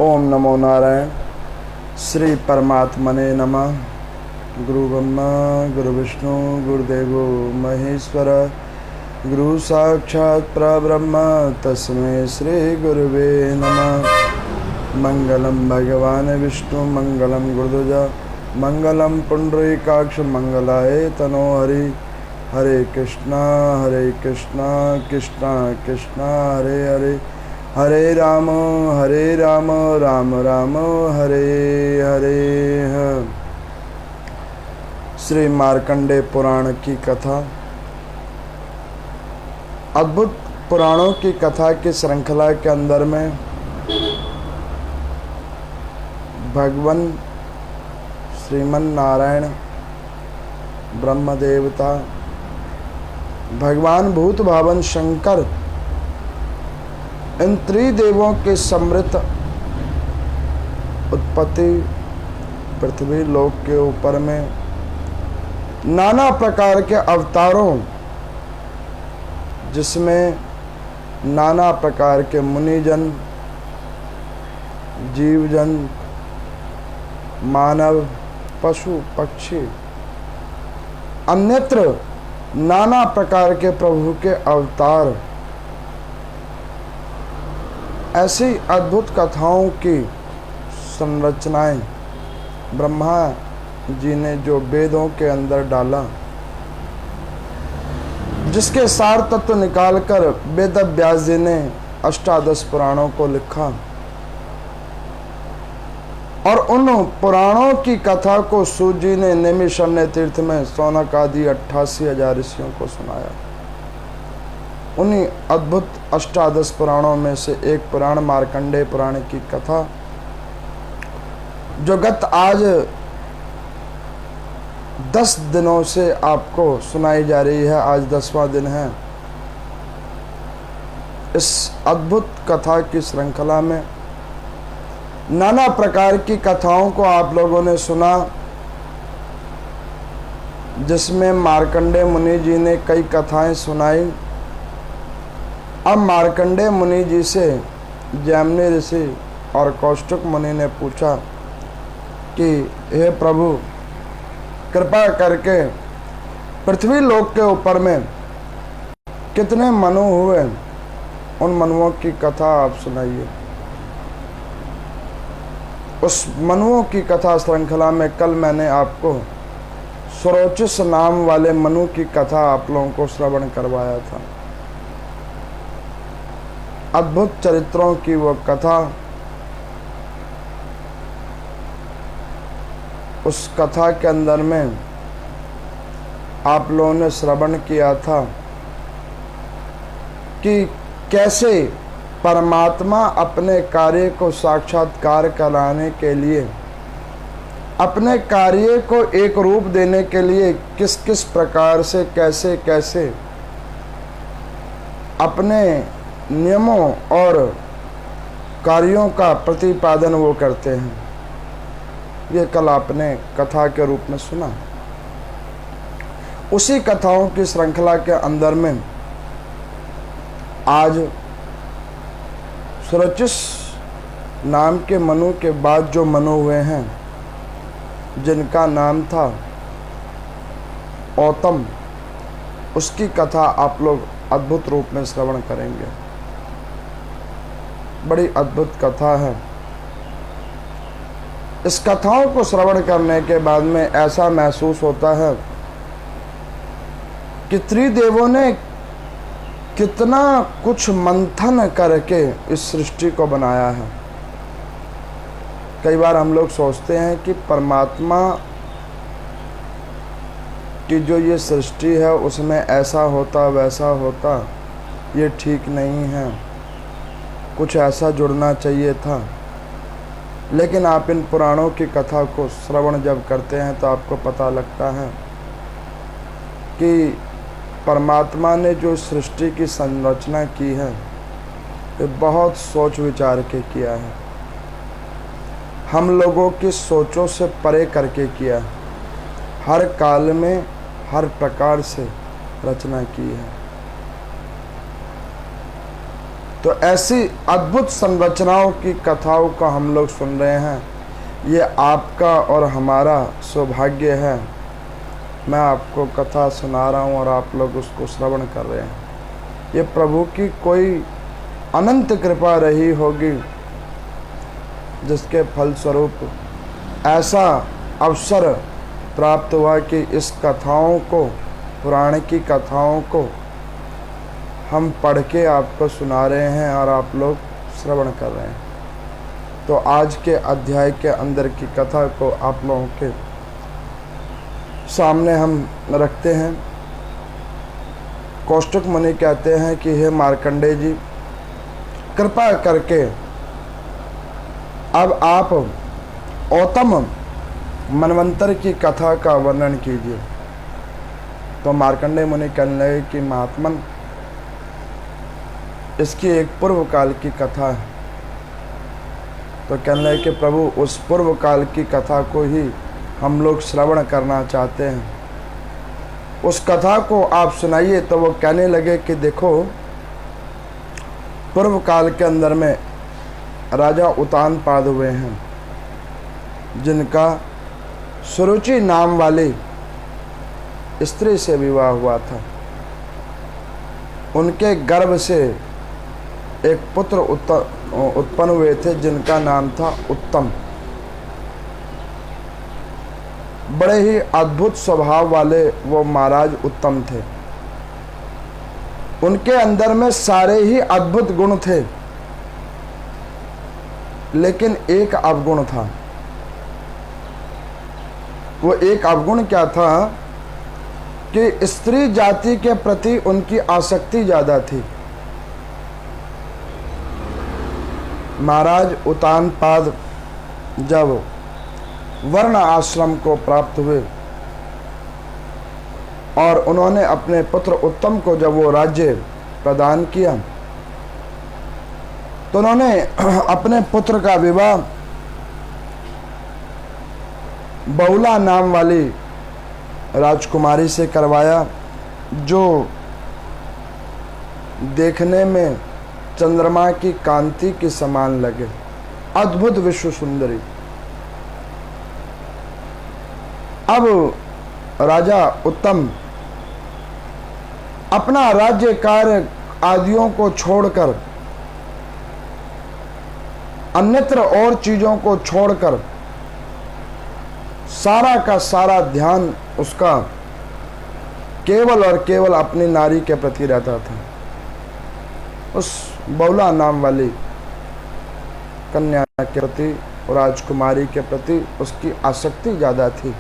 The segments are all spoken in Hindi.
ओम नमो नारायण। श्री परमात्मने नमः। गुरु ब्रह्मा गुरु विष्णु गुरुदेवो महेश्वर, गुरु साक्षात् परब्रह्म तस्मै श्री गुरुवे नमः। मंगलम भगवान विष्णु मंगलम गुरुध्वज मंगलम पुंडरीकाक्ष मंगलाय तनो हरि। हरे कृष्णा कृष्णा कृष्णा हरे हरे, हरे राम राम राम हरे हरे। श्री मार्कंडेय पुराण की कथा। अद्भुत पुराणों की कथा की श्रृंखला के अंदर में भगवान श्रीमन नारायण ब्रह्म देवता, भगवान भूत भावन शंकर, इन त्रिदेवों के समृत उत्पत्ति पृथ्वी लोक के ऊपर में नाना प्रकार के अवतारों, जिसमें नाना प्रकार के मुनिजन, जीवजन, मानव, पशु पक्षी, अन्यत्र नाना प्रकार के प्रभु के अवतार, ऐसी अद्भुत कथाओं की संरचनाएं ब्रह्मा जी ने जो वेदों के अंदर डाला, जिसके सार तत्व निकालकर वेद व्यास जी ने अष्टादश पुराणों को लिखा और उन पुराणों की कथा को सूत जी ने नैमिषारण्य तीर्थ में सौनक आदि 88,000 ऋषियों को सुनाया। उन्हीं अद्भुत अष्टादश पुराणों में से एक पुराण मार्कंडेय पुराण की कथा, जो गत आज 10 दिनों से आपको सुनाई जा रही है। आज 10वां दिन है। इस अद्भुत कथा की श्रृंखला में नाना प्रकार की कथाओं को आप लोगों ने सुना, जिसमें मार्कंडेय मुनि जी ने कई कथाएं सुनाई। अब मार्कंडेय मुनि जी से जैमिनी ऋषि और कौष्टुक मुनि ने पूछा कि हे प्रभु, कृपा करके पृथ्वी लोक के ऊपर में कितने मनु हुए, उन मनुओं की कथा आप सुनाइए। उस मनुओं की कथा श्रृंखला में कल मैंने आपको सुरोचिस नाम वाले मनु की कथा आप लोगों को श्रवण करवाया था। अद्भुत चरित्रों की वो कथा, उस कथा के अंदर में आप लोगों ने श्रवण किया था कि कैसे परमात्मा अपने कार्य को साक्षात्कार कराने के लिए, अपने कार्य को एक रूप देने के लिए किस किस प्रकार से, कैसे कैसे अपने नियमों और कार्यों का प्रतिपादन वो करते हैं। ये कल आपने कथा के रूप में सुना। उसी कथाओं की श्रृंखला के अंदर में आज सुरचिस नाम के मनु के बाद जो मनु हुए हैं, जिनका नाम था औतम, उसकी कथा आप लोग अद्भुत रूप में श्रवण करेंगे। बड़ी अद्भुत कथा है। इस कथाओं को श्रवण करने के बाद में ऐसा महसूस होता है कि त्रिदेवों ने कितना कुछ मंथन करके इस सृष्टि को बनाया है। कई बार हम लोग सोचते हैं कि परमात्मा की जो ये सृष्टि है उसमें ऐसा होता वैसा होता, ये ठीक नहीं है, कुछ ऐसा जुड़ना चाहिए था। लेकिन आप इन पुराणों की कथा को श्रवण जब करते हैं तो आपको पता लगता है कि परमात्मा ने जो सृष्टि की संरचना की है, ये बहुत सोच विचार के किया है, हम लोगों की सोचों से परे करके किया। हर काल में हर प्रकार से रचना की है। तो ऐसी अद्भुत संरचनाओं की कथाओं का हम लोग सुन रहे हैं। ये आपका और हमारा सौभाग्य है। मैं आपको कथा सुना रहा हूँ और आप लोग उसको श्रवण कर रहे हैं। ये प्रभु की कोई अनंत कृपा रही होगी, जिसके फलस्वरूप ऐसा अवसर प्राप्त हुआ कि इस कथाओं को, पुराण की कथाओं को हम पढ़ के आपको सुना रहे हैं और आप लोग श्रवण कर रहे हैं। तो आज के अध्याय के अंदर की कथा को आप लोगों के सामने हम रखते हैं। कौष्टक मुनि कहते हैं कि हे मार्कंडेय जी, कृपा करके अब आप औतम मनवंतर की कथा का वर्णन कीजिए। तो मार्कंडेय मुनि कहने लगे कि महात्मन, इसकी एक पूर्व काल की कथा है। तो कहने लगे कि प्रभु, उस पूर्व काल की कथा को ही हम लोग श्रवण करना चाहते हैं, उस कथा को आप सुनाइए। तो वो कहने लगे कि देखो, पूर्व काल के अंदर में राजा उत्तानपाद हुए हैं, जिनका सुरुचि नाम वाली स्त्री से विवाह हुआ था। उनके गर्भ से एक पुत्र उत्पन्न हुए थे, जिनका नाम था उत्तम। बड़े ही अद्भुत स्वभाव वाले वो महाराज उत्तम थे। उनके अंदर में सारे ही अद्भुत गुण थे, लेकिन एक अवगुण था। वो एक अवगुण क्या था कि स्त्री जाति के प्रति उनकी आसक्ति ज्यादा थी। महाराज उत्तानपाद जब वर्ण आश्रम को प्राप्त हुए और उन्होंने अपने पुत्र उत्तम को जब वो राज्य प्रदान किया, तो उन्होंने अपने पुत्र का विवाह बहुला नाम वाली राजकुमारी से करवाया, जो देखने में चंद्रमा की कांति के समान लगे, अद्भुत विश्व सुंदरी। अब राजा उत्तम अपना राज्य कार्य आदियों को छोड़कर, अन्यत्र और चीजों को छोड़कर सारा का सारा ध्यान उसका केवल और केवल अपनी नारी के प्रति रहता था। उस बहुला नाम वाली कन्या के प्रति, राजकुमारी के प्रति उसकी आसक्ति ज्यादा थी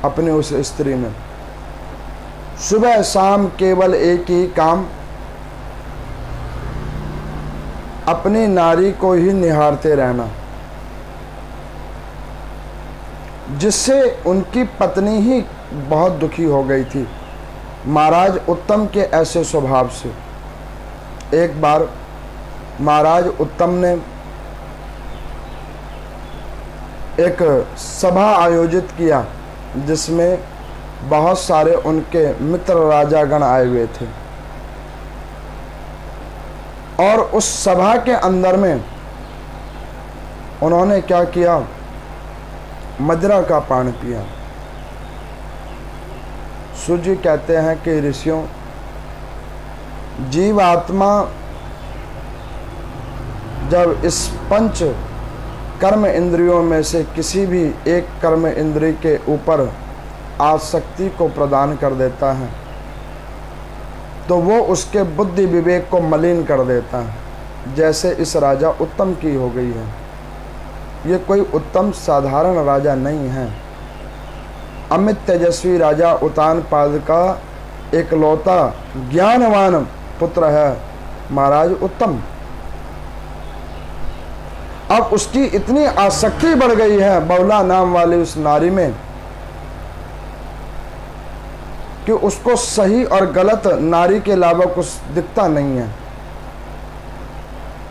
अपनी उस स्त्री में। सुबह शाम केवल एक ही काम, अपनी नारी को ही निहारते रहना, जिससे उनकी पत्नी ही बहुत दुखी हो गई थी महाराज उत्तम के ऐसे स्वभाव से। एक बार महाराज उत्तम ने एक सभा आयोजित किया, जिसमें बहुत सारे उनके मित्र राजागण आए हुए थे, और उस सभा के अंदर में उन्होंने क्या किया, मदिरा का पान पिया। सूर्य कहते हैं कि ऋषियों, जीवात्मा जब इस पंच कर्म इंद्रियों में से किसी भी एक कर्म इंद्रिय के ऊपर आसक्ति को प्रदान कर देता है, तो वो उसके बुद्धि विवेक को मलिन कर देता है, जैसे इस राजा उत्तम की हो गई है। ये कोई उत्तम साधारण राजा नहीं है, अमित तेजस्वी राजा उत्तानपाद का एकलौता ज्ञानवान पुत्र है महाराज उत्तम। अब उसकी इतनी आसक्ति बढ़ गई है बहुला नाम वाली उस नारी में कि उसको सही और गलत नारी के अलावा कुछ दिखता नहीं है।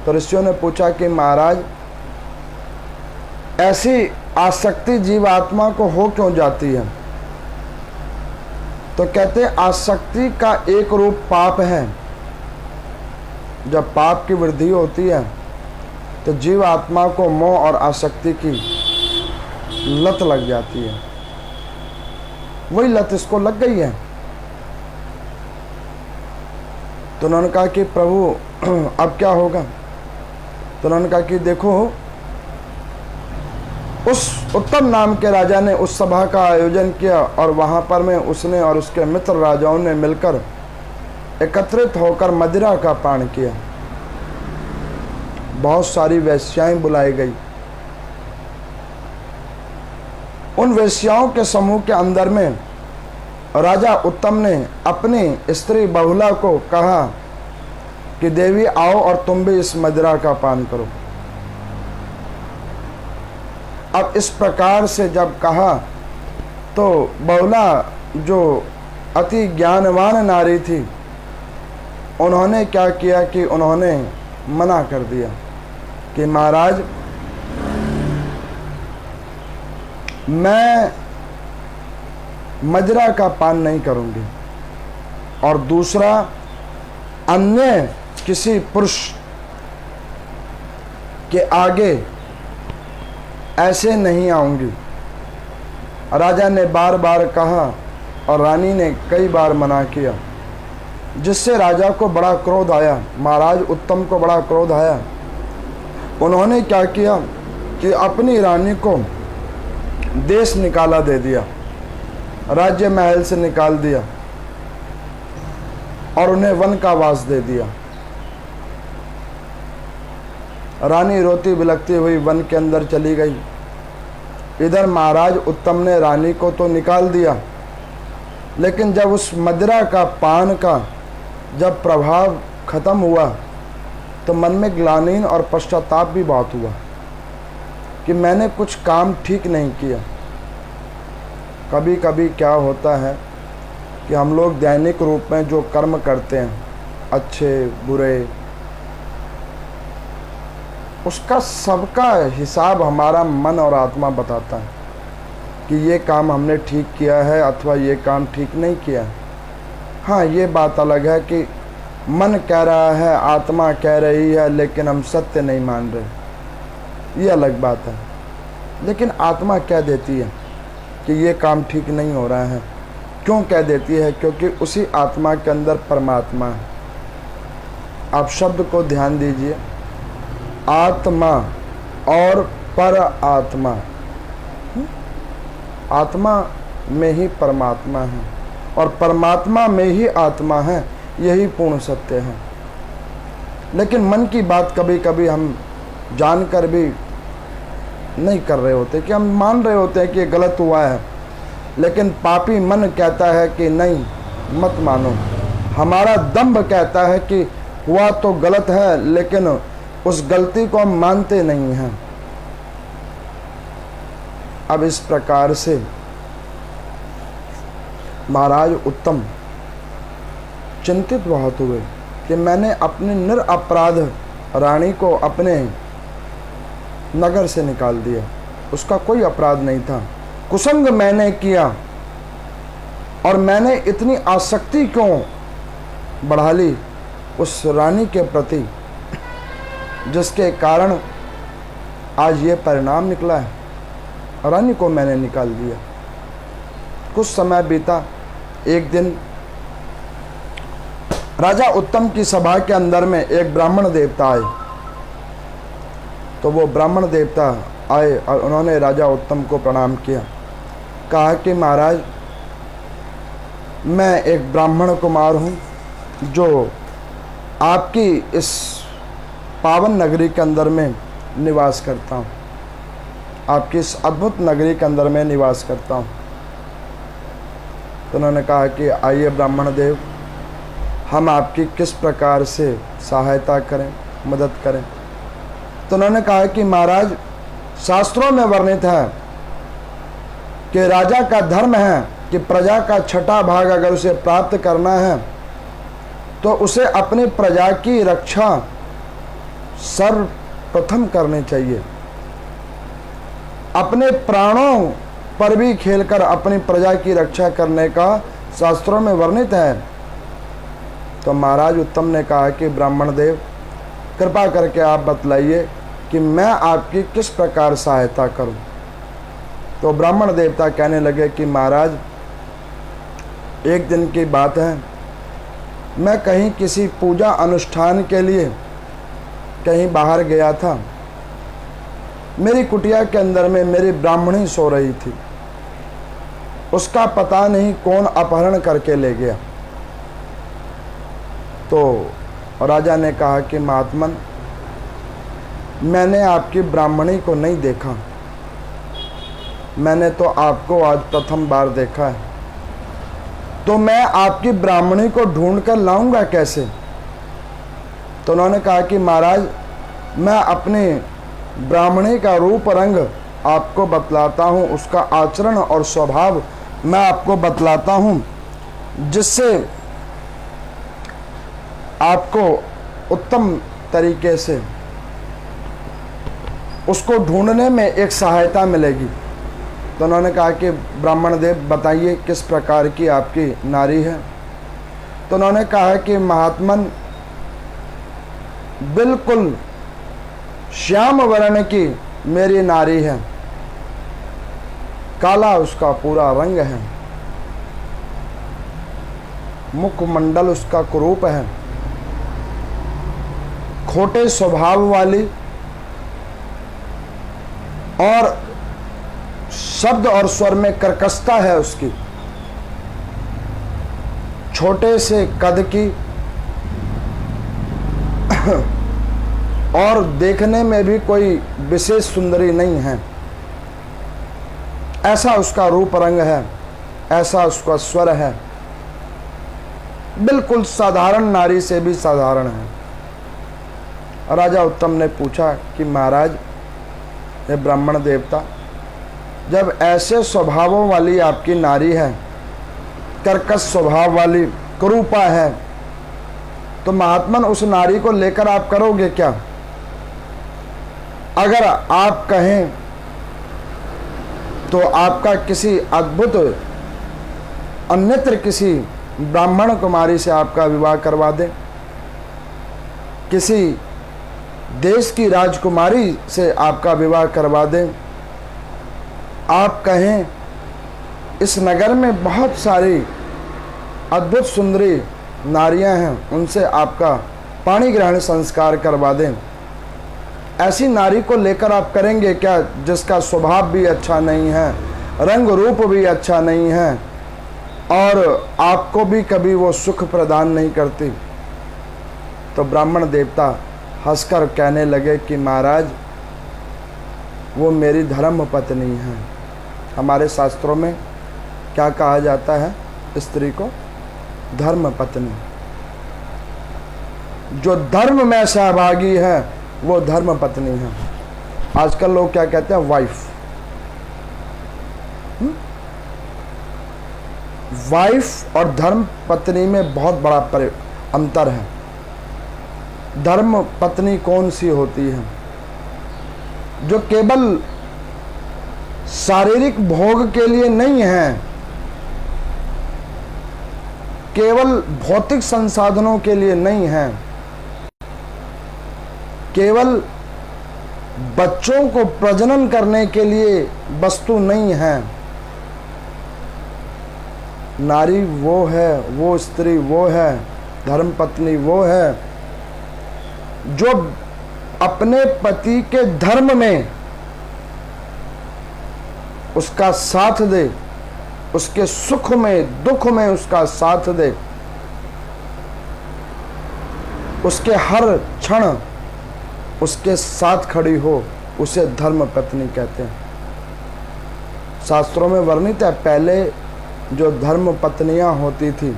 तो ऋषियों ने पूछा कि महाराज, ऐसी आसक्ति जीवात्मा को हो क्यों जाती है? तो कहते आसक्ति का एक रूप पाप है जब पाप की वृद्धि होती है तो जीव आत्मा को मोह और आसक्ति की लत लग जाती है। वही लत इसको लग गई है। तो उन्होंने कहा कि प्रभु अब क्या होगा? तो उन्होंने कहा कि देखो, उस उत्तम नाम के राजा ने उस सभा का आयोजन किया और वहां पर में उसने और उसके मित्र राजाओं ने मिलकर एकत्रित होकर मदिरा का पान किया। बहुत सारी वेश्याएं बुलाई गई। उन वेश्याओं के समूह के अंदर में राजा उत्तम ने अपनी स्त्री बहुला को कहा कि देवी आओ और तुम भी इस मदिरा का पान करो। अब इस प्रकार से जब कहा तो बहुला जो अति ज्ञानवान नारी थी, उन्होंने क्या किया कि उन्होंने मना कर दिया कि महाराज, मैं मदिरा का पान नहीं करूंगी और दूसरा अन्य किसी पुरुष के आगे ऐसे नहीं आऊंगी। राजा ने बार बार कहा और रानी ने कई बार मना किया, जिससे राजा को बड़ा क्रोध आया, महाराज उत्तम को बड़ा क्रोध आया। उन्होंने क्या किया कि अपनी रानी को देश निकाला दे दिया, राज्य महल से निकाल दिया और उन्हें वन का वास दे दिया। रानी रोती बिलखती हुई वन के अंदर चली गई। इधर महाराज उत्तम ने रानी को तो निकाल दिया, लेकिन जब उस मदिरा का पान का जब प्रभाव खत्म हुआ तो मन में ग्लानि और पश्चाताप भी बहुत हुआ कि मैंने कुछ काम ठीक नहीं किया। कभी कभी क्या होता है कि हम लोग दैनिक रूप में जो कर्म करते हैं, अच्छे बुरे, उसका सबका हिसाब हमारा मन और आत्मा बताता है कि ये काम हमने ठीक किया है अथवा ये काम ठीक नहीं किया है। हाँ, ये बात अलग है कि मन कह रहा है, आत्मा कह रही है, लेकिन हम सत्य नहीं मान रहे, ये अलग बात है। लेकिन आत्मा कह देती है कि ये काम ठीक नहीं हो रहा है। क्यों कह देती है? क्योंकि उसी आत्मा के अंदर परमात्मा है। आप शब्द को ध्यान दीजिए, आत्मा और पर आत्मा। आत्मा में ही परमात्मा है और परमात्मा में ही आत्मा है, यही पूर्ण सत्य है। लेकिन मन की बात कभी कभी हम जानकर भी नहीं कर रहे होते कि हम मान रहे होते हैं कि ये गलत हुआ है, लेकिन पापी मन कहता है कि नहीं, मत मानो। हमारा दंभ कहता है कि हुआ तो गलत है, लेकिन उस गलती को हम मानते नहीं हैं। अब इस प्रकार से महाराज उत्तम चिंतित बहुत हुए कि मैंने अपने निरपराध रानी को अपने नगर से निकाल दिया, उसका कोई अपराध नहीं था। कुसंग मैंने किया और मैंने इतनी आसक्ति क्यों बढ़ा ली उस रानी के प्रति, जिसके कारण आज ये परिणाम निकला है। रानी को मैंने निकाल दिया। कुछ समय बीता। एक दिन राजा उत्तम की सभा के अंदर में एक ब्राह्मण देवता आए। तो वो ब्राह्मण देवता आए और उन्होंने राजा उत्तम को प्रणाम किया। कहा कि महाराज, मैं एक ब्राह्मण कुमार हूँ जो आपकी इस पावन नगरी के अंदर में निवास करता हूँ, आपकी इस अद्भुत नगरी के अंदर में निवास करता हूँ। तो उन्होंने कहा कि आइए ब्राह्मण देव, हम आपकी किस प्रकार से सहायता करें, मदद करें। तो उन्होंने कहा कि महाराज, शास्त्रों में वर्णित है कि राजा का धर्म है कि प्रजा का छठा भाग अगर उसे प्राप्त करना है तो उसे अपनी प्रजा की रक्षा सर्वप्रथम करनी चाहिए। अपने प्राणों पर भी खेलकर अपनी प्रजा की रक्षा करने का शास्त्रों में वर्णित है। तो महाराज उत्तम ने कहा कि ब्राह्मण देव, कृपा करके आप बतलाइए कि मैं आपकी किस प्रकार सहायता करूं। तो ब्राह्मण देवता कहने लगे कि महाराज, एक दिन की बात है, मैं कहीं किसी पूजा अनुष्ठान के लिए कहीं बाहर गया था। मेरी कुटिया के अंदर में मेरी ब्राह्मणी सो रही थी। उसका पता नहीं कौन अपहरण करके ले गया। तो राजा ने कहा कि महात्मन, मैंने आपकी ब्राह्मणी को नहीं देखा, मैंने तो आपको आज प्रथम बार देखा है, तो मैं आपकी ब्राह्मणी को ढूंढ कर लाऊंगा कैसे। तो उन्होंने कहा कि महाराज, मैं अपने ब्राह्मणी का रूप रंग आपको बतलाता हूँ, उसका आचरण और स्वभाव मैं आपको बतलाता हूँ, जिससे आपको उत्तम तरीके से उसको ढूंढने में एक सहायता मिलेगी। तो उन्होंने कहा कि ब्राह्मण देव, बताइए किस प्रकार की आपकी नारी है। तो उन्होंने कहा कि महात्मन, बिल्कुल श्याम वर्ण की मेरी नारी है, काला उसका पूरा रंग है, मुखमंडल उसका कुरूप है, खोटे स्वभाव वाली और शब्द और स्वर में कर्कशता है उसकी, छोटे से कद की और देखने में भी कोई विशेष सुंदरी नहीं है। ऐसा उसका रूप रंग है, ऐसा उसका स्वर है, बिल्कुल साधारण नारी से भी साधारण है। राजा उत्तम ने पूछा कि महाराज, ये ब्राह्मण देवता, जब ऐसे स्वभावों वाली आपकी नारी है, कर्कश स्वभाव वाली, कुरूपा है, तो महात्मन उस नारी को लेकर आप करोगे क्या? अगर आप कहें तो आपका किसी अद्भुत अन्यत्र किसी ब्राह्मण कुमारी से आपका विवाह करवा दें, किसी देश की राजकुमारी से आपका विवाह करवा दें। आप कहें इस नगर में बहुत सारी अद्भुत सुंदरी नारियां हैं, उनसे आपका पाणी ग्रहण संस्कार करवा दें। ऐसी नारी को लेकर आप करेंगे क्या, जिसका स्वभाव भी अच्छा नहीं है, रंग रूप भी अच्छा नहीं है और आपको भी कभी वो सुख प्रदान नहीं करती? तो ब्राह्मण देवता हंसकर कहने लगे कि महाराज, वो मेरी धर्म पत्नी है। हमारे शास्त्रों में क्या कहा जाता है स्त्री को? धर्म पत्नी। जो धर्म में सहभागी है वो धर्म पत्नी है। आजकल लोग क्या कहते हैं? वाइफ। वाइफ और धर्म पत्नी में बहुत बड़ा अंतर है। धर्म पत्नी कौन सी होती है? जो केवल शारीरिक भोग के लिए नहीं है, केवल भौतिक संसाधनों के लिए नहीं है, केवल बच्चों को प्रजनन करने के लिए वस्तु नहीं है। नारी वो है, वो स्त्री वो है, धर्म पत्नी वो है जो अपने पति के धर्म में उसका साथ दे, उसके सुख में दुख में उसका साथ दे, उसके हर क्षण उसके साथ खड़ी हो, उसे धर्म पत्नी कहते हैं। शास्त्रों में वर्णित है, पहले जो धर्म पत्नियां होती थी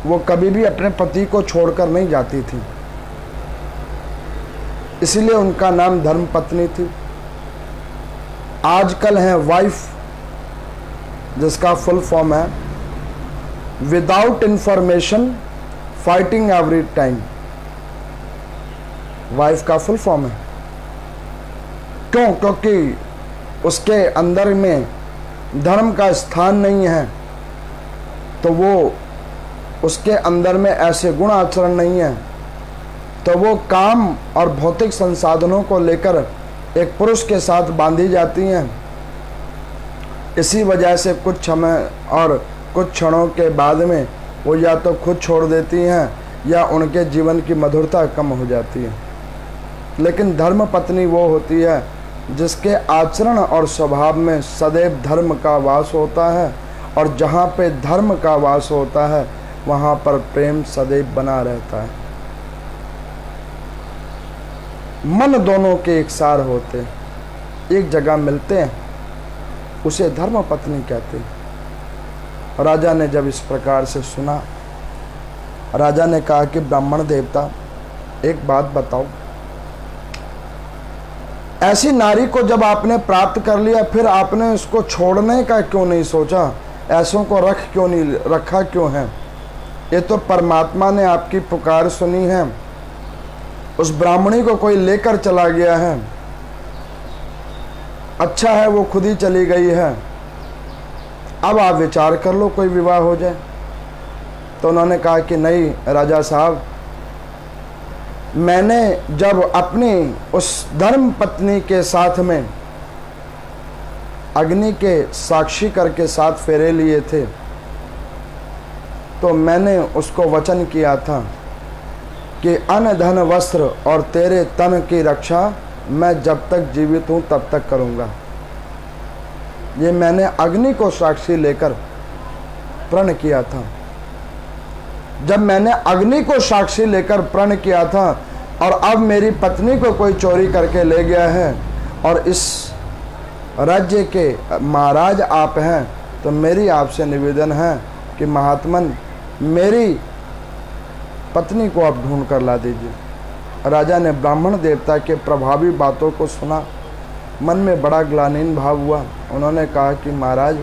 वो कभी भी अपने पति को छोड़कर नहीं जाती थी, इसलिए उनका नाम धर्म पत्नी थी। आजकल है वाइफ, जिसका फुल फॉर्म है without information fighting every time. Wife का फुल फॉर्म है। क्यों? क्योंकि उसके अंदर में धर्म का स्थान नहीं है, तो वो उसके अंदर में ऐसे गुण आचरण नहीं है, तो वो काम और भौतिक संसाधनों को लेकर एक पुरुष के साथ बांधी जाती हैं। इसी वजह से कुछ समय और कुछ क्षणों के बाद में वो या तो खुद छोड़ देती हैं या उनके जीवन की मधुरता कम हो जाती है। लेकिन धर्म पत्नी वो होती है जिसके आचरण और स्वभाव में सदैव धर्म का वास होता है, और जहाँ पे धर्म का वास होता है वहाँ पर प्रेम सदैव बना रहता है। मन दोनों के एक सार होते हैं, एक जगह मिलते हैं, उसे धर्म पत्नी कहते हैं। राजा ने जब इस प्रकार से सुना, राजा ने कहा कि ब्राह्मण देवता, एक बात बताओ, ऐसी नारी को जब आपने प्राप्त कर लिया फिर आपने उसको छोड़ने का क्यों नहीं सोचा? ऐसों को रखा क्यों है? ये तो परमात्मा ने आपकी पुकार सुनी है, उस ब्राह्मणी को कोई लेकर चला गया है। अच्छा है वो खुद ही चली गई है, अब आप विचार कर लो कोई विवाह हो जाए। तो उन्होंने कहा कि नहीं राजा साहब, मैंने जब अपनी उस धर्म पत्नी के साथ में अग्नि के साक्षी करके 7 फेरे लिए थे, तो मैंने उसको वचन किया था कि अन्न धन वस्त्र और तेरे तन की रक्षा मैं जब तक जीवित हूँ तब तक करूँगा। ये मैंने अग्नि को साक्षी लेकर प्रण किया था। जब मैंने अग्नि को साक्षी लेकर प्रण किया था और अब मेरी पत्नी को कोई चोरी करके ले गया है और इस राज्य के महाराज आप हैं, तो मेरी आपसे निवेदन है कि महात्मन मेरी पत्नी को आप ढूंढ कर ला दीजिए। राजा ने ब्राह्मण देवता के प्रभावी बातों को सुना, मन में बड़ा ग्लानिन भाव हुआ। उन्होंने कहा कि महाराज,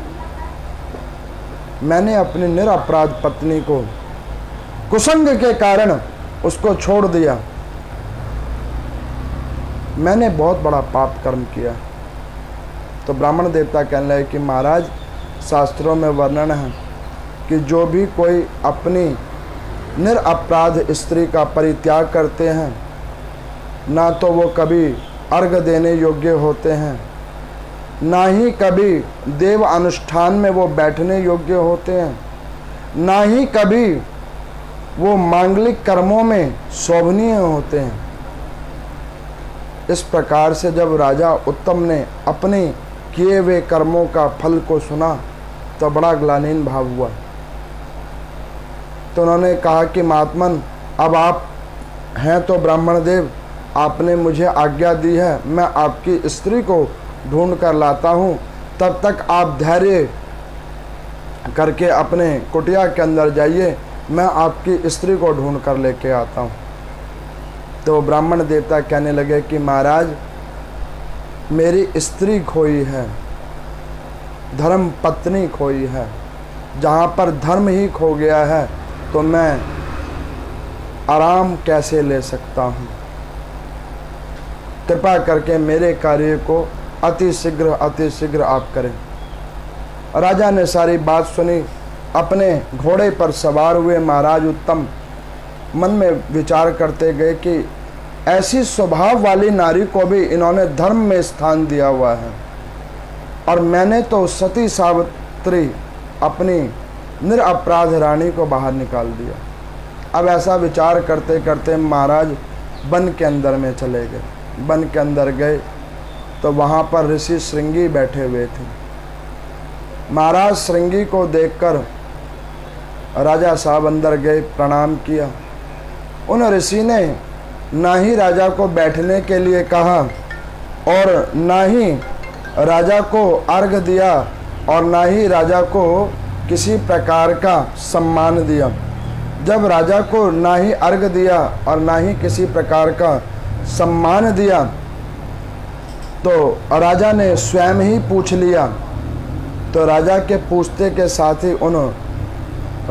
मैंने अपनी निरपराध पत्नी को कुसंग के कारण उसको छोड़ दिया, मैंने बहुत बड़ा पाप कर्म किया। तो ब्राह्मण देवता कहने लगे कि महाराज, शास्त्रों में वर्णन है कि जो भी कोई अपनी निरपराध स्त्री का परित्याग करते हैं, ना तो वो कभी अर्घ देने योग्य होते हैं, ना ही कभी देव अनुष्ठान में वो बैठने योग्य होते हैं, ना ही कभी वो मांगलिक कर्मों में शोभनीय होते हैं। इस प्रकार से जब राजा उत्तम ने अपने किए हुए कर्मों का फल को सुना तो बड़ा ग्लानिन भाव हुआ। तो उन्होंने कहा कि महात्मन, अब आप हैं तो ब्राह्मण देव, आपने मुझे आज्ञा दी है, मैं आपकी स्त्री को ढूंढ कर लाता हूँ, तब तक आप धैर्य करके अपने कुटिया के अंदर जाइए, मैं आपकी स्त्री को ढूंढ कर लेके आता हूँ। तो ब्राह्मण देवता कहने लगे कि महाराज, मेरी स्त्री खोई है, धर्म पत्नी खोई है, जहाँ पर धर्म ही खो गया है तो मैं आराम कैसे ले सकता हूँ? कृपा करके मेरे कार्य को अति शीघ्र आप करें। राजा ने सारी बात सुनी, अपने घोड़े पर सवार हुए महाराज उत्तम मन में विचार करते गए कि ऐसी स्वभाव वाली नारी को भी इन्होंने धर्म में स्थान दिया हुआ है, और मैंने तो सती सावित्री अपनी निरपराध रानी को बाहर निकाल दिया। अब ऐसा विचार करते करते महाराज वन के अंदर में चले गए। वन के अंदर गए तो वहाँ पर ऋषि श्रृंगी बैठे हुए थे। महाराज श्रृंगी को देखकर राजा साहब अंदर गए, प्रणाम किया। उन ऋषि ने ना ही राजा को बैठने के लिए कहा और ना ही राजा को अर्घ दिया और ना ही राजा को किसी प्रकार का सम्मान दिया। जब राजा को ना ही अर्घ दिया और ना ही किसी प्रकार का सम्मान दिया तो राजा ने स्वयं ही पूछ लिया। तो राजा के पूछते के साथ ही उन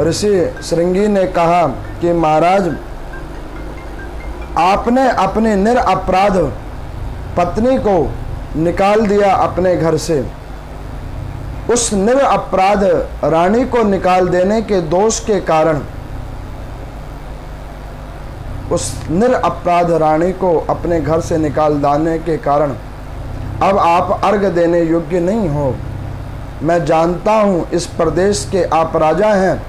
ऋषि श्रृंगी ने कहा कि महाराज, आपने अपनी निरपराध पत्नी को निकाल दिया अपने घर से। उस निरपराध रानी को निकाल देने के दोष के कारण उस निरपराध रानी को अपने घर से निकाल डालने के कारण अब आप अर्घ देने योग्य नहीं हो। मैं जानता हूँ इस प्रदेश के आप राजा हैं,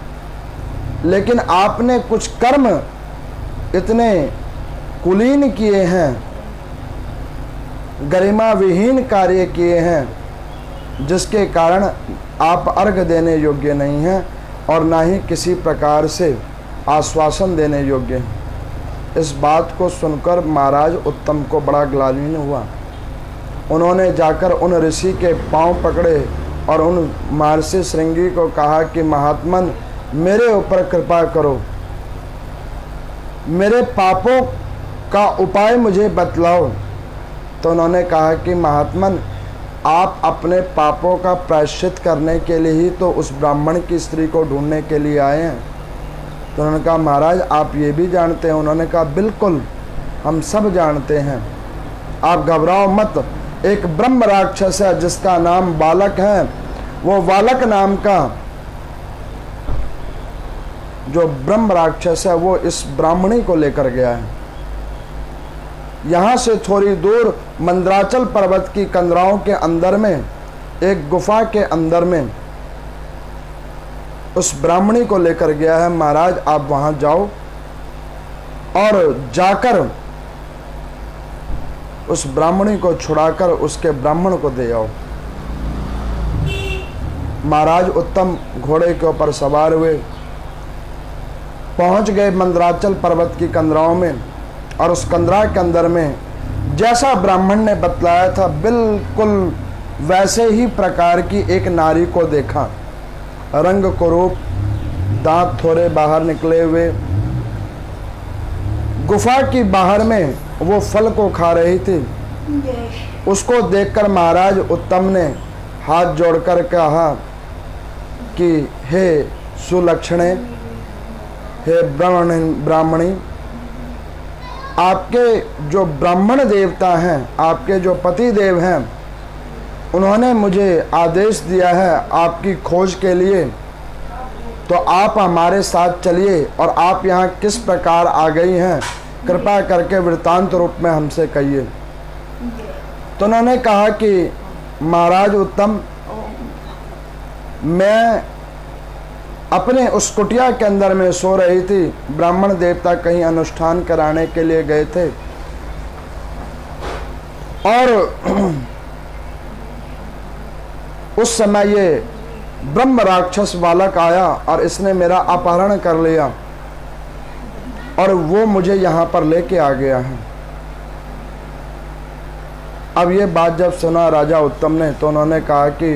लेकिन आपने कुछ कर्म इतने कुलीन किए हैं, गरिमा विहीन कार्य किए हैं, जिसके कारण आप अर्घ देने योग्य नहीं हैं और ना ही किसी प्रकार से आश्वासन देने योग्य हैं। इस बात को सुनकर महाराज उत्तम को बड़ा ग्लानि हुआ। उन्होंने जाकर उन ऋषि के पांव पकड़े और उन महर्षि श्रृंगी को कहा कि महात्मन, मेरे ऊपर कृपा करो, मेरे पापों का उपाय मुझे बतलाओ। तो उन्होंने कहा कि महात्मन, आप अपने पापों का प्रायश्चित करने के लिए ही तो उस ब्राह्मण की स्त्री को ढूंढने के लिए आए हैं। तो उन्होंने कहा महाराज, आप ये भी जानते हैं? उन्होंने कहा बिल्कुल, हम सब जानते हैं, आप घबराओ मत। एक ब्रह्म राक्षस है जिसका नाम बालक है। वो बालक नाम का जो ब्रह्म राक्षस है वो इस ब्राह्मणी को लेकर गया है। यहाँ से थोड़ी दूर मंदराचल पर्वत की कंदराओं के अंदर में एक गुफा के अंदर में उस ब्राह्मणी को लेकर गया है। महाराज, आप वहां जाओ और जाकर उस ब्राह्मणी को छुड़ाकर उसके ब्राह्मण को दे आओ। महाराज उत्तम घोड़े के ऊपर सवार हुए, पहुंच गए मंदराचल पर्वत की कंदराओं में, और उस कंदरा के अंदर में जैसा ब्राह्मण ने बतलाया था बिल्कुल वैसे ही प्रकार की एक नारी को देखा। रंग कुरूप, दांत थोड़े बाहर निकले हुए, गुफा की बाहर में वो फल को खा रही थी। उसको देखकर महाराज उत्तम ने हाथ जोड़कर कहा कि हे सुलक्षणे, हे ब्राह्मणी, आपके जो ब्राह्मण देवता हैं, आपके जो पति देव हैं, उन्होंने मुझे आदेश दिया है आपकी खोज के लिए, तो आप हमारे साथ चलिए और आप यहाँ किस प्रकार आ गई हैं, कृपा करके वृत्तांत रूप में हमसे कहिए। तो उन्होंने कहा कि महाराज उत्तम, मैं अपने उस कुटिया के अंदर में सो रही थी। ब्राह्मण देवता कहीं अनुष्ठान कराने के लिए गए थे और उस समय ये ब्रह्म राक्षस बालक आया और इसने मेरा अपहरण कर लिया और वो मुझे यहाँ पर लेके आ गया है। अब ये बात जब सुना राजा उत्तम ने, तो उन्होंने कहा कि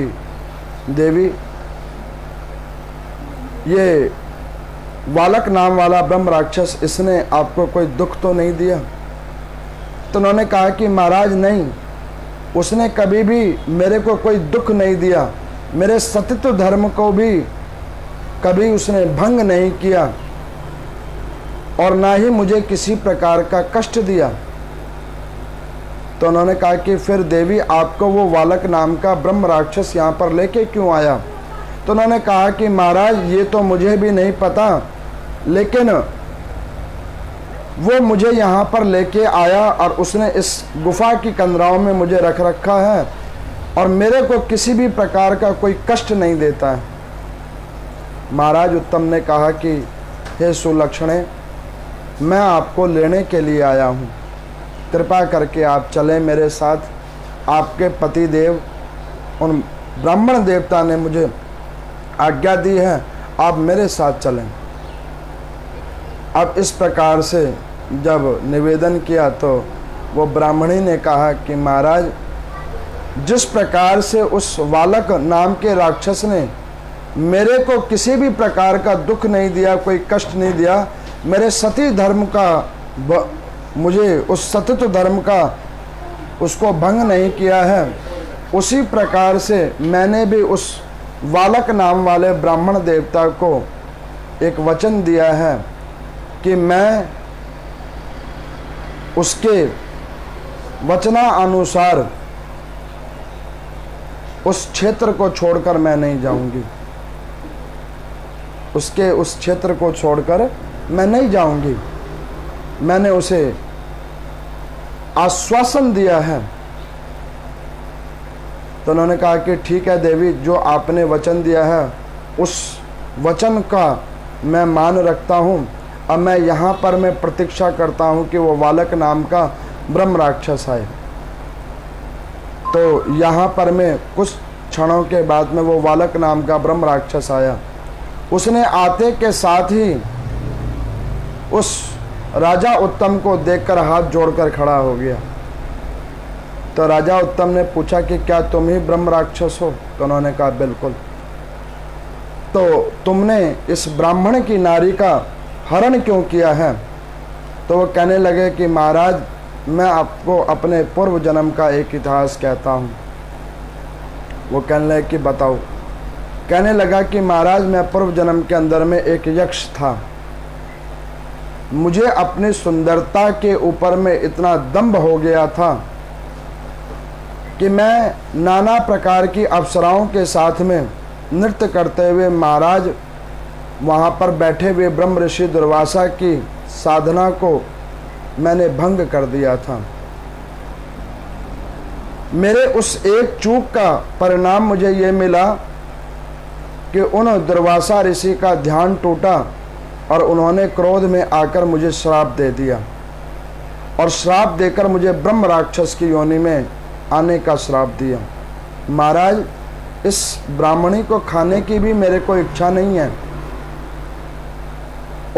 देवी, ये बालक नाम वाला ब्रह्म राक्षस, इसने आपको कोई दुख तो नहीं दिया? तो उन्होंने कहा कि महाराज नहीं, उसने कभी भी मेरे को कोई दुख नहीं दिया, मेरे सतित्व धर्म को भी कभी उसने भंग नहीं किया और ना ही मुझे किसी प्रकार का कष्ट दिया। तो उन्होंने कहा कि फिर देवी, आपको वो बालक नाम का ब्रह्म राक्षस यहाँ पर लेके क्यों आया? तो उन्होंने कहा कि महाराज, ये तो मुझे भी नहीं पता, लेकिन वो मुझे यहाँ पर लेके आया और उसने इस गुफा की कंदराओं में मुझे रख रखा है और मेरे को किसी भी प्रकार का कोई कष्ट नहीं देता है। महाराज उत्तम ने कहा कि हे सुलक्षणे, मैं आपको लेने के लिए आया हूँ, कृपा करके आप चलें मेरे साथ। आपके पति देव, उन ब्राह्मण देवता ने मुझे आज्ञा दी है, आप मेरे साथ चलें। अब इस प्रकार से जब निवेदन किया तो वो ब्राह्मणी ने कहा कि महाराज, जिस प्रकार से उस बालक नाम के राक्षस ने मेरे को किसी भी प्रकार का दुख नहीं दिया, कोई कष्ट नहीं दिया, मेरे सती धर्म का मुझे उस सतित्व धर्म का उसको भंग नहीं किया है, उसी प्रकार से मैंने भी उस बालक नाम वाले ब्राह्मण देवता को एक वचन दिया है कि मैं उसके वचना अनुसार उस क्षेत्र को छोड़कर मैं नहीं जाऊंगी, उसके उस क्षेत्र को छोड़कर मैं नहीं जाऊंगी। मैंने उसे आश्वासन दिया है। तो उन्होंने कहा कि ठीक है देवी, जो आपने वचन दिया है उस वचन का मैं मान रखता हूँ। अब मैं यहाँ पर मैं प्रतीक्षा करता हूँ कि वो बालक नाम का ब्रह्म राक्षस आए। तो यहाँ पर मैं कुछ क्षणों के बाद में वो बालक नाम का ब्रह्म राक्षस आया। उसने आते के साथ ही उस राजा उत्तम को देखकर हाथ जोड़कर खड़ा हो गया। तो राजा उत्तम ने पूछा कि क्या तुम ही ब्रह्म राक्षस हो? तो उन्होंने कहा बिल्कुल। तो तुमने इस ब्राह्मण की नारी का हरण क्यों किया है? तो वो कहने लगे कि महाराज, मैं आपको अपने पूर्व जन्म का एक इतिहास कहता हूँ। वो कहने लगे कि बताओ। कहने लगा कि महाराज, मैं पूर्व जन्म के अंदर में एक यक्ष था। मुझे अपनी सुंदरता के ऊपर में इतना दंभ हो गया था कि मैं नाना प्रकार की अप्सराओं के साथ में नृत्य करते हुए महाराज वहाँ पर बैठे हुए ब्रह्म ऋषि दुर्वासा की साधना को मैंने भंग कर दिया था। मेरे उस एक चूक का परिणाम मुझे ये मिला कि उन दुर्वासा ऋषि का ध्यान टूटा और उन्होंने क्रोध में आकर मुझे श्राप दे दिया और श्राप देकर मुझे ब्रह्म राक्षस की योनि में आने का श्राप दिया। महाराज, इस ब्राह्मणी को खाने की भी मेरे को इच्छा नहीं है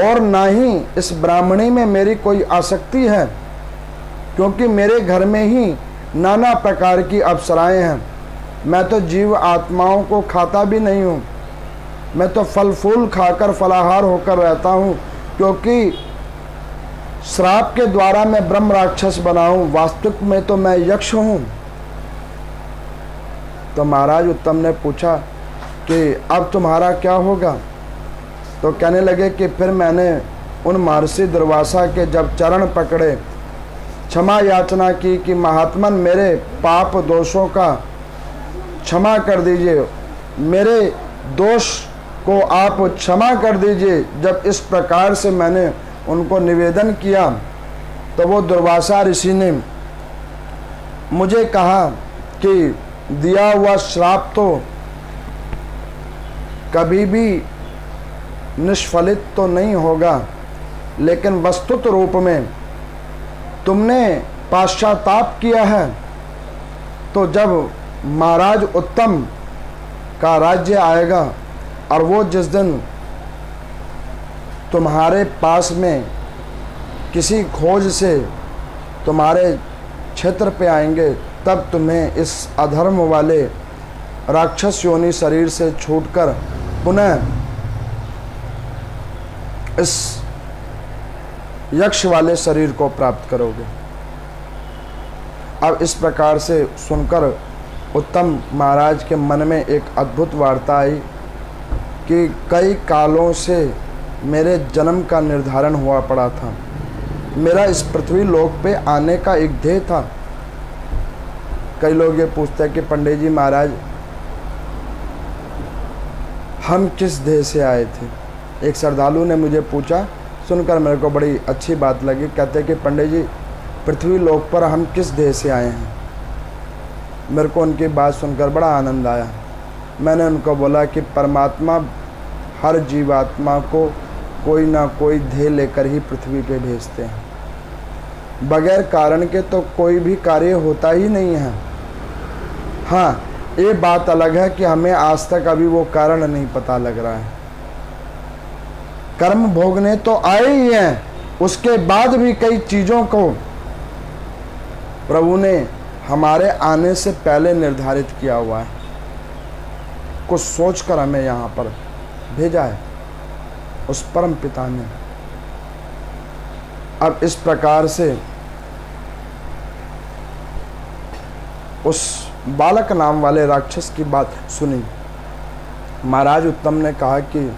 और ना ही इस ब्राह्मणी में मेरी कोई आसक्ति है, क्योंकि मेरे घर में ही नाना प्रकार की अप्सराएं हैं। मैं तो जीव आत्माओं को खाता भी नहीं हूँ, मैं तो फल फूल खाकर फलाहार होकर रहता हूँ, क्योंकि श्राप के द्वारा मैं ब्रह्म राक्षस बना हूँ। वास्तविक में तो मैं यक्ष हूँ। तो महाराज उत्तम ने पूछा कि अब तुम्हारा क्या होगा? तो कहने लगे कि फिर मैंने उन महर्षि दुर्वासा के जब चरण पकड़े, क्षमा याचना की कि महात्मन, मेरे पाप दोषों का क्षमा कर दीजिए, मेरे दोष को आप क्षमा कर दीजिए। जब इस प्रकार से मैंने उनको निवेदन किया तो वो दुर्वासा ऋषि ने मुझे कहा कि दिया हुआ श्राप तो कभी भी निष्फलित तो नहीं होगा, लेकिन वस्तुत रूप में तुमने पश्चाताप किया है। तो जब महाराज उत्तम का राज्य आएगा और वो जिस दिन तुम्हारे पास में किसी खोज से तुम्हारे क्षेत्र पे आएंगे, तब तुम्हें इस अधर्म वाले राक्षस योनि शरीर से छूटकर पुनः इस यक्ष वाले शरीर को प्राप्त करोगे। अब इस प्रकार से सुनकर उत्तम महाराज के मन में एक अद्भुत वार्ता आई कि कई कालों से मेरे जन्म का निर्धारण हुआ पड़ा था। मेरा इस पृथ्वी लोक पे आने का एक ध्येय था। कई लोग ये पूछते हैं कि पंडित जी महाराज, हम किस ध्येय से आए थे? एक श्रद्धालु ने मुझे पूछा, सुनकर मेरे को बड़ी अच्छी बात लगी। कहते कि पंडित जी, पृथ्वी लोक पर हम किस ध्येय से आए हैं? मेरे को उनकी बात सुनकर बड़ा आनंद आया। मैंने उनको बोला कि परमात्मा हर जीवात्मा को कोई ना कोई ध्येय लेकर ही पृथ्वी पे भेजते हैं। बगैर कारण के तो कोई भी कार्य होता ही नहीं है। हाँ, ये बात अलग है कि हमें आज तक अभी वो कारण नहीं पता लग रहा है। कर्म भोगने तो आए ही हैं, उसके बाद भी कई चीज़ों को प्रभु ने हमारे आने से पहले निर्धारित किया हुआ है। कुछ सोचकर हमें यहाँ पर भेजा है उस परम पिता ने। अब इस प्रकार से उस बालक नाम वाले राक्षस की बात सुनी। महाराज उत्तम ने कहा कि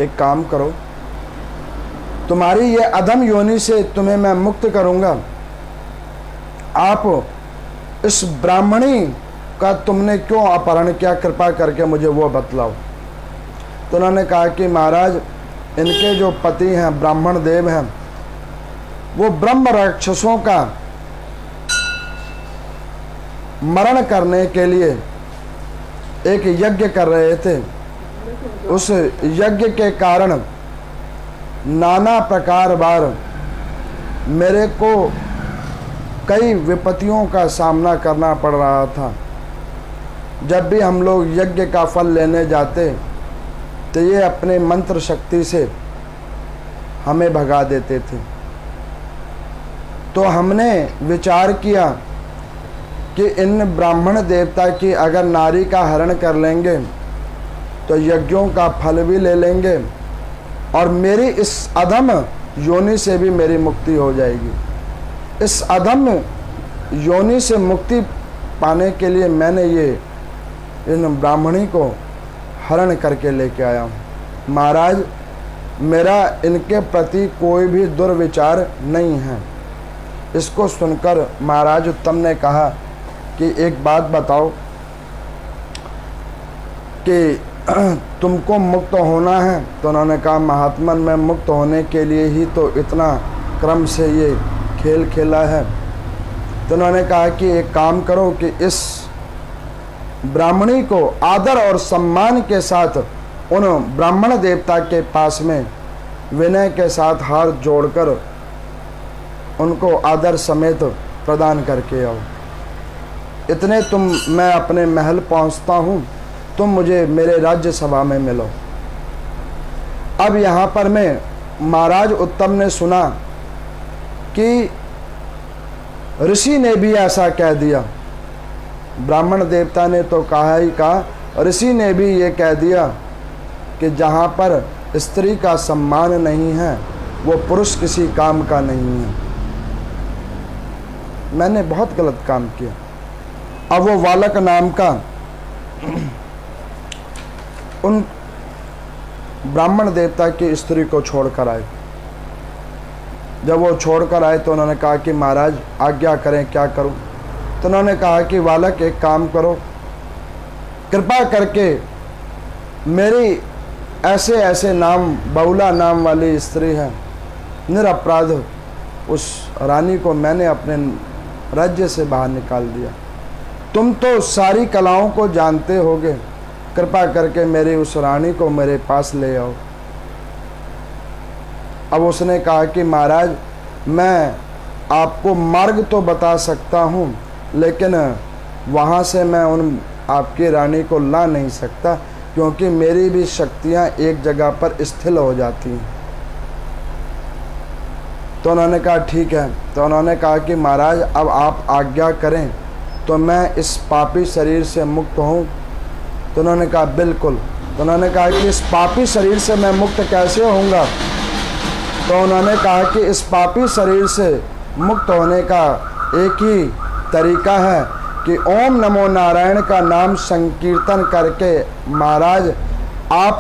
एक काम करो, तुम्हारी ये अधम योनि से तुम्हें मैं मुक्त करूंगा। आप इस ब्राह्मणी का तुमने क्यों अपहरण किया, कृपा करके मुझे वो बतलाओ। तो उन्होंने कहा कि महाराज, इनके जो पति हैं ब्राह्मण देव हैं, वो ब्रह्म राक्षसों का मरण करने के लिए एक यज्ञ कर रहे थे। उस यज्ञ के कारण नाना प्रकार बार मेरे को कई विपत्तियों का सामना करना पड़ रहा था। जब भी हम लोग यज्ञ का फल लेने जाते तो ये अपने मंत्र शक्ति से हमें भगा देते थे। तो हमने विचार किया कि इन ब्राह्मण देवता की अगर नारी का हरण कर लेंगे तो यज्ञों का फल भी ले लेंगे और मेरी इस अधम योनि से भी मेरी मुक्ति हो जाएगी। इस अधम योनि से मुक्ति पाने के लिए मैंने ये इन ब्राह्मणी को हरण करके लेके आया हूँ। महाराज, मेरा इनके प्रति कोई भी दुर्विचार नहीं है। इसको सुनकर महाराज उत्तम ने कहा कि एक बात बताओ कि तुमको मुक्त होना है? तो उन्होंने कहा, महात्मन, मैं मुक्त होने के लिए ही तो इतना क्रम से ये खेल खेला है। तो उन्होंने कहा कि एक काम करो कि इस ब्राह्मणी को आदर और सम्मान के साथ उन ब्राह्मण देवता के पास में विनय के साथ हाथ जोड़कर उनको आदर समेत प्रदान करके आओ। इतने तुम, मैं अपने महल पहुंचता हूं, तुम मुझे मेरे राज्य सभा में मिलो। अब यहाँ पर में महाराज उत्तम ने सुना कि ऋषि ने भी ऐसा कह दिया। ब्राह्मण देवता ने तो कहा ही कहा, ऋषि ने भी ये कह दिया कि जहाँ पर स्त्री का सम्मान नहीं है वो पुरुष किसी काम का नहीं है। मैंने बहुत गलत काम किया। अब वो बालक नाम का उन ब्राह्मण देवता की स्त्री को छोड़कर आए। जब वो छोड़कर आए तो उन्होंने कहा कि महाराज आज्ञा करें, क्या करूं? तो उन्होंने कहा कि बालक, एक काम करो, कृपा करके मेरी ऐसे ऐसे नाम, बहुला नाम वाली स्त्री है, निरपराध उस रानी को मैंने अपने राज्य से बाहर निकाल दिया। तुम तो सारी कलाओं को जानते होगे, कृपा करके मेरी उस रानी को मेरे पास ले आओ। अब उसने कहा कि महाराज, मैं आपको मार्ग तो बता सकता हूँ, लेकिन वहाँ से मैं उन आपकी रानी को ला नहीं सकता, क्योंकि मेरी भी शक्तियाँ एक जगह पर स्थिर हो जाती हैं। तो उन्होंने कहा ठीक है। तो उन्होंने कहा कि महाराज, अब आप आज्ञा करें तो मैं इस पापी शरीर से मुक्त हूँ। तो उन्होंने कहा बिल्कुल। तो उन्होंने कहा कि इस पापी शरीर से मैं मुक्त कैसे होऊंगा? तो उन्होंने कहा कि इस पापी शरीर से मुक्त होने का एक ही तरीका है कि ओम नमो नारायण का नाम संकीर्तन करके महाराज आप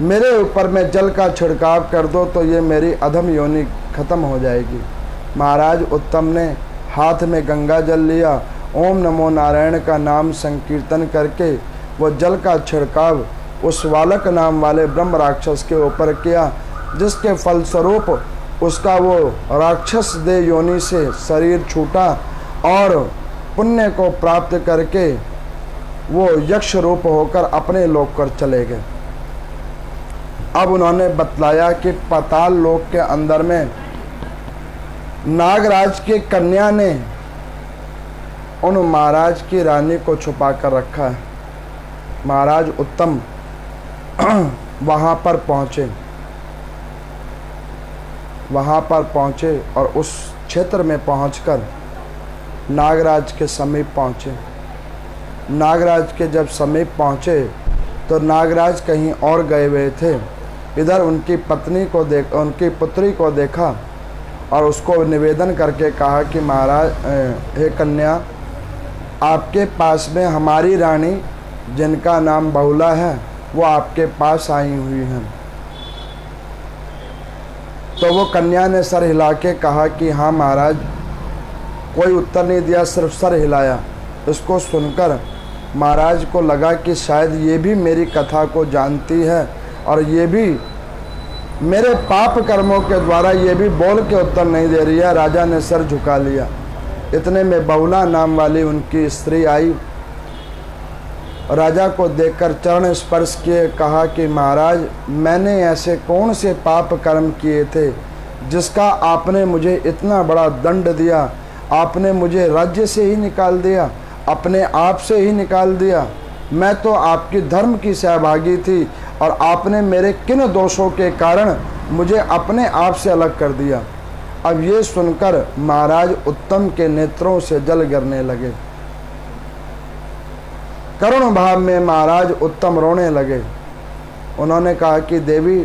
मेरे ऊपर में जल का छिड़काव कर दो तो ये मेरी अधम योनि खत्म हो जाएगी। महाराज उत्तम ने हाथ में गंगा जल लिया, ओम नमो नारायण का नाम संकीर्तन करके वो जल का छिड़काव उस बालक नाम वाले ब्रह्म राक्षस के ऊपर किया, जिसके फलस्वरूप उसका वो राक्षस देह योनि से शरीर छूटा और पुण्य को प्राप्त करके वो यक्ष रूप होकर अपने लोक पर चले गए। अब उन्होंने बतलाया कि पाताल लोक के अंदर में नागराज की कन्या ने उन महाराज की रानी को छुपा कर रखा है। महाराज उत्तम वहाँ पर पहुँचे और उस क्षेत्र में पहुंचकर नागराज के समीप पहुँचे। नागराज के जब समीप पहुँचे तो नागराज कहीं और गए हुए थे। इधर उनकी उनकी पुत्री को देखा और उसको निवेदन करके कहा कि महाराज, हे कन्या, आपके पास में हमारी रानी जिनका नाम बहुला है वो आपके पास आई हुई हैं। तो वो कन्या ने सर हिला के कहा कि हाँ महाराज। कोई उत्तर नहीं दिया, सिर्फ सर हिलाया। इसको सुनकर महाराज को लगा कि शायद ये भी मेरी कथा को जानती है और ये भी मेरे पाप कर्मों के द्वारा ये भी बोल के उत्तर नहीं दे रही है। राजा ने सर झुका लिया। इतने में बहुला नाम वाली उनकी स्त्री आई। राजा को देखकर चरण स्पर्श किए, कहा कि महाराज, मैंने ऐसे कौन से पाप कर्म किए थे जिसका आपने मुझे इतना बड़ा दंड दिया? आपने मुझे राज्य से ही निकाल दिया, अपने आप से ही निकाल दिया। मैं तो आपकी धर्म की सहभागी थी और आपने मेरे किन दोषों के कारण मुझे अपने आप से अलग कर दिया? अब ये सुनकर महाराज उत्तम के नेत्रों से जल गिरने लगे। करुण भाव में महाराज उत्तम रोने लगे। उन्होंने कहा कि देवी,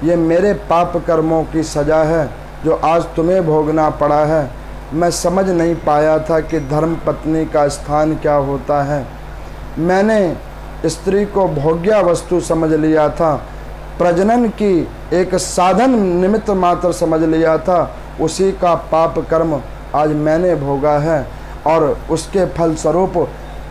ये मेरे पाप कर्मों की सजा है जो आज तुम्हें भोगना पड़ा है। मैं समझ नहीं पाया था कि धर्म पत्नी का स्थान क्या होता है। मैंने स्त्री को भोग्या वस्तु समझ लिया था, प्रजनन की एक साधन निमित्त मात्र समझ लिया था। उसी का पाप कर्म आज मैंने भोगा है और उसके फलस्वरूप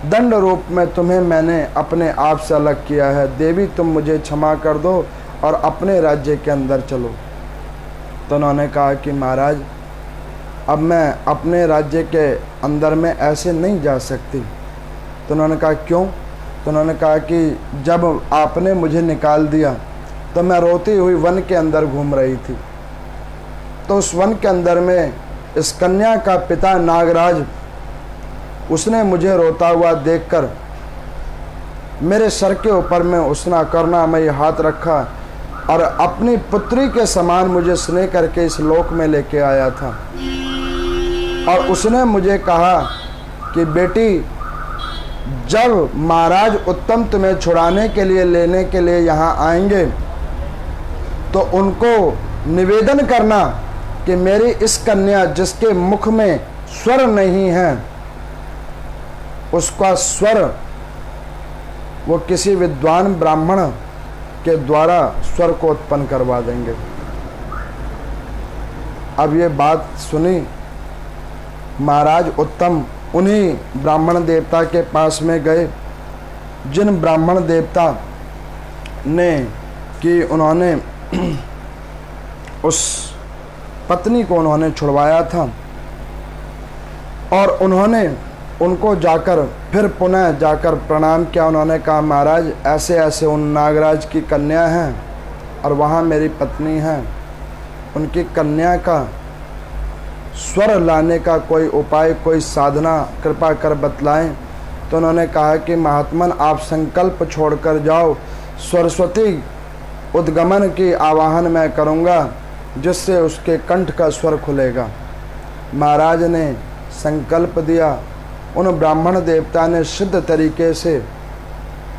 दंड रूप में तुम्हें मैंने अपने आप से अलग किया है। देवी, तुम मुझे क्षमा कर दो और अपने राज्य के अंदर चलो। तो उन्होंने कहा कि महाराज, अब मैं अपने राज्य के अंदर में ऐसे नहीं जा सकती। तो उन्होंने कहा क्यों? तो उन्होंने कहा कि जब आपने मुझे निकाल दिया तो मैं रोती हुई वन के अंदर घूम रही थी। तो उस वन के अंदर में इस कन्या का पिता नागराज, उसने मुझे रोता हुआ देखकर मेरे सर के ऊपर में उसने करुणामयी हाथ रखा और अपनी पुत्री के समान मुझे स्नेह करके इस लोक में लेके आया था। और उसने मुझे कहा कि बेटी, जब महाराज उत्तम तुम्हें छुड़ाने के लिए, लेने के लिए यहाँ आएंगे तो उनको निवेदन करना कि मेरी इस कन्या जिसके मुख में स्वर नहीं है, उसका स्वर वो किसी विद्वान ब्राह्मण के द्वारा स्वर को उत्पन्न करवा देंगे। अब ये बात सुनी महाराज उत्तम उन्हीं ब्राह्मण देवता के पास में गए, जिन ब्राह्मण देवता ने कि उन्होंने उस पत्नी को उन्होंने छुड़वाया था। और उन्होंने उनको जाकर फिर पुनः जाकर प्रणाम किया। उन्होंने कहा महाराज, ऐसे ऐसे उन नागराज की कन्या हैं और वहाँ मेरी पत्नी है। उनकी कन्या का स्वर लाने का कोई उपाय, कोई साधना कृपा कर बतलाएं। तो उन्होंने कहा कि महात्मन, आप संकल्प छोड़कर जाओ, सरस्वती उद्गमन की आवाहन मैं करूँगा जिससे उसके कंठ का स्वर खुलेगा। महाराज ने संकल्प दिया। उन ब्राह्मण देवता ने सिद्ध तरीके से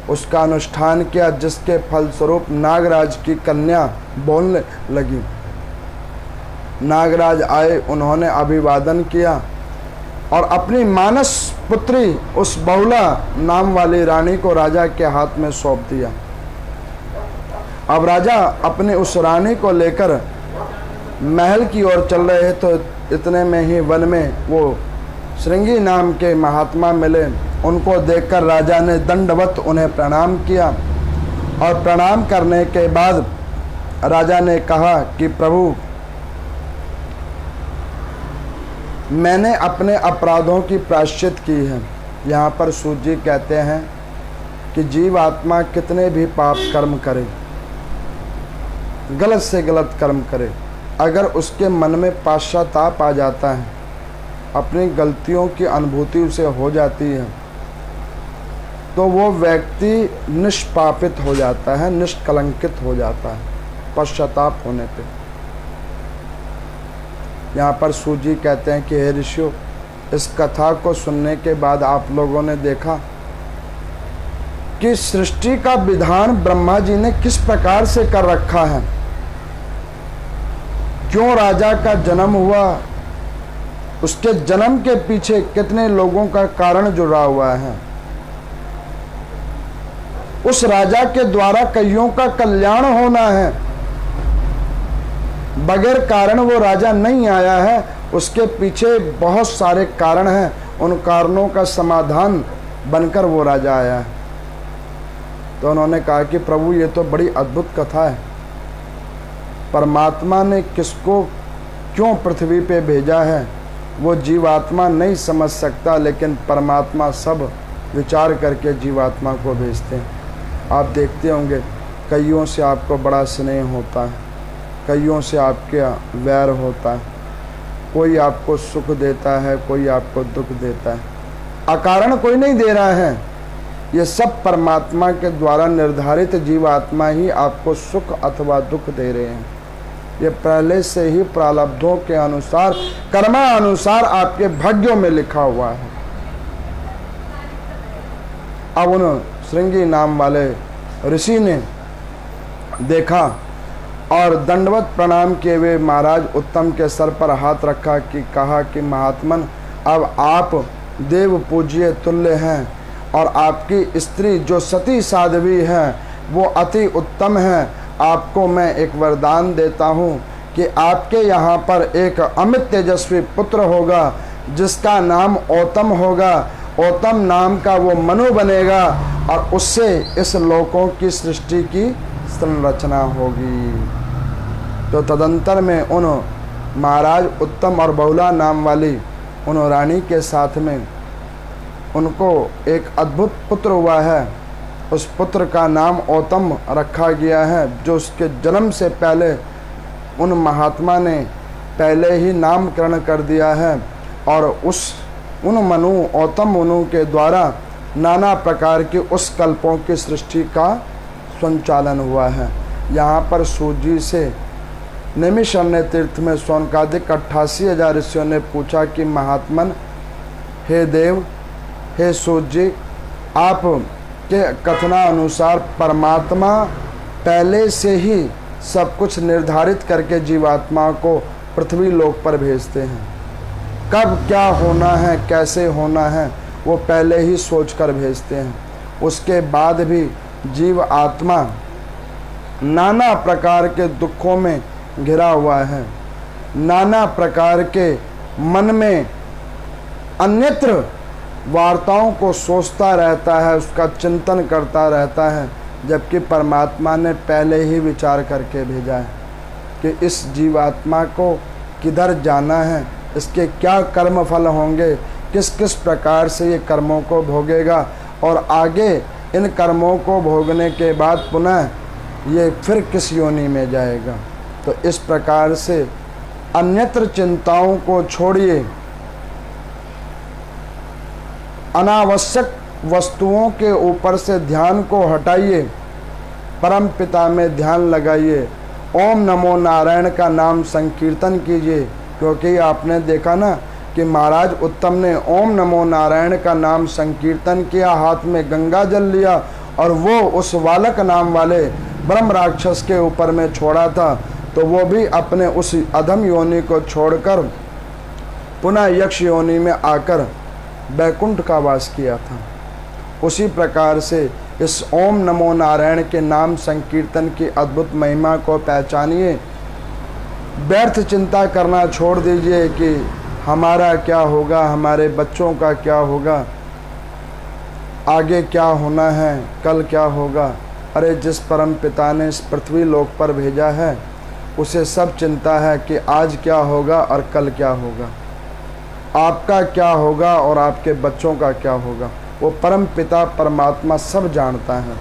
उसका अनुष्ठान किया, जिसके फलस्वरूप नागराज की कन्या बोलने लगी। नागराज आए, उन्होंने अभिवादन किया और अपनी मानस पुत्री उस बहुला नाम वाली रानी को राजा के हाथ में सौंप दिया। अब राजा अपने उस रानी को लेकर महल की ओर चल रहे तो इतने में ही वन में वो श्रृंगी नाम के महात्मा मिले। उनको देखकर राजा ने दंडवत उन्हें प्रणाम किया और प्रणाम करने के बाद राजा ने कहा कि प्रभु, मैंने अपने अपराधों की प्रायश्चित की है। यहाँ पर सूत जी कहते हैं कि जीव आत्मा कितने भी पाप कर्म करे, गलत से गलत कर्म करे, अगर उसके मन में पश्चाताप आ जाता है, अपनी गलतियों की अनुभूति उसे हो जाती है, तो वो व्यक्ति निष्पापित हो जाता है, निष्कलंकित हो जाता है पश्चाताप होने पे। यहाँ पर सूत जी कहते हैं कि हे ऋषियों, इस कथा को सुनने के बाद आप लोगों ने देखा कि सृष्टि का विधान ब्रह्मा जी ने किस प्रकार से कर रखा है। क्यों राजा का जन्म हुआ, उसके जन्म के पीछे कितने लोगों का कारण जुड़ा हुआ है। उस राजा के द्वारा कईयों का कल्याण होना है, बगैर कारण वो राजा नहीं आया है, उसके पीछे बहुत सारे कारण हैं। उन कारणों का समाधान बनकर वो राजा आया है। तो उन्होंने कहा कि प्रभु, ये तो बड़ी अद्भुत कथा है। परमात्मा ने किसको क्यों पृथ्वी पे भेजा है वो जीवात्मा नहीं समझ सकता, लेकिन परमात्मा सब विचार करके जीवात्मा को भेजते हैं। आप देखते होंगे कईयों से आपको बड़ा स्नेह होता है, कईयों से आपके वैर होता है, कोई आपको सुख देता है, कोई आपको दुख देता है, अकारण कोई नहीं दे रहा है। ये सब परमात्मा के द्वारा निर्धारित जीवात्मा ही आपको सुख अथवा दुख दे रहे हैं। ये पहले से ही प्रारब्धों के अनुसार, कर्मानुसार आपके भाग्यों में लिखा हुआ है। अब उन श्रृंगी नाम वाले ऋषि ने देखा और दंडवत प्रणाम किए हुए महाराज उत्तम के सर पर हाथ रखा कि कहा कि महात्मन, अब आप देव पूज्य तुल्य हैं और आपकी स्त्री जो सती साध्वी है वो अति उत्तम है। आपको मैं एक वरदान देता हूँ कि आपके यहाँ पर एक अमित तेजस्वी पुत्र होगा जिसका नाम औतम होगा। औतम नाम का वो मनु बनेगा और उससे इस लोकों की सृष्टि की संरचना होगी। तो तदंतर में उन महाराज उत्तम और बहुला नाम वाली उन रानी के साथ में उनको एक अद्भुत पुत्र हुआ है। उस पुत्र का नाम औतम रखा गया है, जो उसके जन्म से पहले उन महात्मा ने पहले ही नामकरण कर दिया है और उन मनु औतम मनु के द्वारा नाना प्रकार के उस कल्पों की सृष्टि का संचालन हुआ है। यहाँ पर सूजी से नैमिषारण्य तीर्थ में शौनकादिक 88,000 ऋषियों ने पूछा कि महात्मन, हे देव, हे सूर्य, आप के कथनानुसार परमात्मा पहले से ही सब कुछ निर्धारित करके जीवात्मा को पृथ्वी लोक पर भेजते हैं। कब क्या होना है, कैसे होना है, वो पहले ही सोचकर भेजते हैं। उसके बाद भी जीव आत्मा नाना प्रकार के दुखों में घिरा हुआ है, नाना प्रकार के मन में अन्यत्र वार्ताओं को सोचता रहता है, उसका चिंतन करता रहता है, जबकि परमात्मा ने पहले ही विचार करके भेजा है कि इस जीवात्मा को किधर जाना है, इसके क्या कर्म फल होंगे, किस किस प्रकार से ये कर्मों को भोगेगा और आगे इन कर्मों को भोगने के बाद पुनः ये फिर किस योनि में जाएगा। तो इस प्रकार से अन्यत्र चिंताओं को छोड़िए, अनावश्यक वस्तुओं के ऊपर से ध्यान को हटाइए, परम पिता में ध्यान लगाइए, ओम नमो नारायण का नाम संकीर्तन कीजिए। क्योंकि आपने देखा ना कि महाराज उत्तम ने ओम नमो नारायण का नाम संकीर्तन किया, हाथ में गंगा जल लिया और वो उस बालक नाम वाले ब्रह्म राक्षस के ऊपर में छोड़ा था, तो वो भी अपने उस अधम योनि को छोड़कर पुनः यक्ष योनि में आकर बैकुंठ का वास किया था। उसी प्रकार से इस ओम नमो नारायण के नाम संकीर्तन की अद्भुत महिमा को पहचानिए। व्यर्थ चिंता करना छोड़ दीजिए कि हमारा क्या होगा, हमारे बच्चों का क्या होगा, आगे क्या होना है, कल क्या होगा। अरे जिस परम पिता ने इस पृथ्वी लोक पर भेजा है उसे सब चिंता है कि आज क्या होगा और कल क्या होगा, आपका क्या होगा और आपके बच्चों का क्या होगा। वो परम पिता परमात्मा सब जानता है।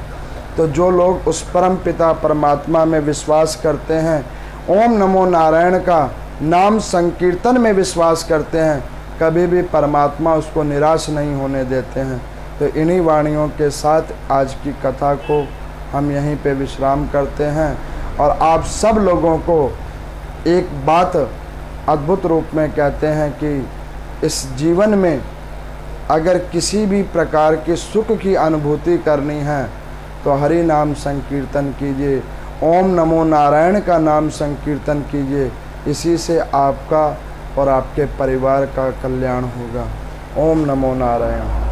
तो जो लोग उस परम पिता परमात्मा में विश्वास करते हैं, ओम नमो नारायण का नाम संकीर्तन में विश्वास करते हैं, कभी भी परमात्मा उसको निराश नहीं होने देते हैं। तो इन्हीं वाणियों के साथ आज की कथा को हम यहीं पे विश्राम करते हैं और आप सब लोगों को एक बात अद्भुत रूप में कहते हैं कि इस जीवन में अगर किसी भी प्रकार की सुख की अनुभूति करनी है तो हरि नाम संकीर्तन कीजिए, ओम नमो नारायण का नाम संकीर्तन कीजिए। इसी से आपका और आपके परिवार का कल्याण होगा। ओम नमो नारायण।